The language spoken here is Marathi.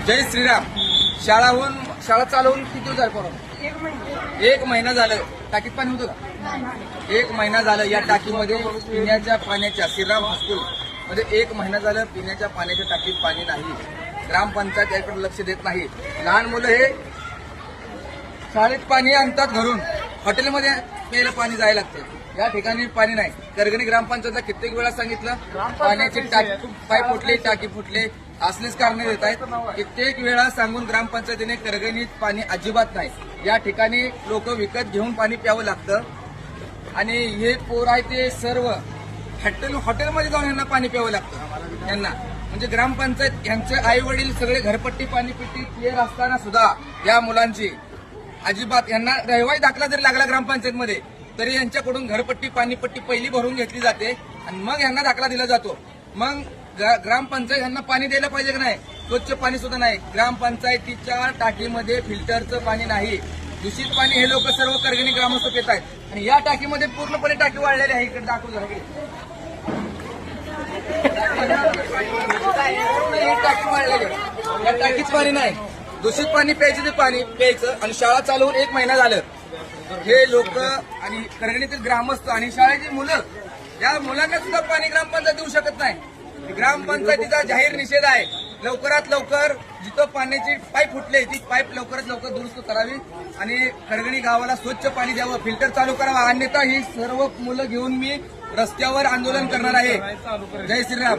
जय श्रीराम. शाळा चालू होऊन किती दिवस झाले परवा? एक महिना झालं. टाकीत पाणी होतं का? एक महिना झालं. या टाकीमध्ये पिण्याच्या पाण्याच्या श्रीराम हायस्कूल मध्ये एक महिना झालं पिण्याच्या पाण्याच्या टाकीत पाणी नाही. ग्रामपंचायत याकडे लक्ष देत नाही. लहान मुलं हे शाळेत पाणी आणतात घरून, हॉटेलमध्ये प्यायला पाणी जायला लागते. या ठिकाणी पाणी नाही. करगणी ग्रामपंचायतला कित्येक वेळा सांगितलं पाण्याची टाकी पाईप फुटले, टाकी फुटले, असलेच कारण देत आहेत. कित्येक वेळा सांगून ग्रामपंचायतीने करगणीत पाणी अजिबात नाही. या ठिकाणी लोक विकत घेऊन पाणी प्यावं लागतं आणि हे पोर आहे ते सर्व हॉटेलमध्ये जाऊन यांना पाणी प्यावं लागतं. यांना म्हणजे ग्रामपंचायत यांचे आई वडील सगळे घरपट्टी पाणीपट्टी क्लिअर असताना सुद्धा या मुलांची अजिबात यांना रहिवासी दाखला जरी लागला ग्रामपंचायतमध्ये तरी यांच्याकडून घरपट्टी पाणीपट्टी पहिली भरून घेतली जाते आणि मग यांना दाखला दिला जातो. मग ग्रामपंचायत यांना पाणी द्यायला पाहिजे की नाही? स्वच्छ पाणी सुद्धा नाही. ग्रामपंचायतीच्या टाकीमध्ये फिल्टरचं पाणी नाही. दूषित पाणी हे लोक सर्व करगणी ग्रामस्थ पित आहेत आणि या टाकीमध्ये पूर्णपणे टाकी वाढलेली आहे. इकडे दाखवू जरा. टाकी वाढलेली आहे. या टाकीच पाणी नाही. दूषित पाणी प्यायचं ते पाणी प्यायचं आणि शाळा चालू होऊन एक महिना झालं. हे लोक आणि करगणीतील ग्रामस्थ आणि शाळेची मुलं या मुलांना सुद्धा पाणी ग्रामपंचायत देऊ शकत नाही. ग्रामपंचायतीचा जाहीर निषेध आहे. लवकरात लवकर जिथं पाण्याची पाईप फुटले ती पाईप लवकरात लवकर दुरुस्त करावी आणि करगणी गावाला स्वच्छ पाणी द्यावं, फिल्टर चालू करावं. अन्यथा ही सर्व मुलं घेऊन मी रस्त्यावर आंदोलन करणार आहे. जय श्रीराम.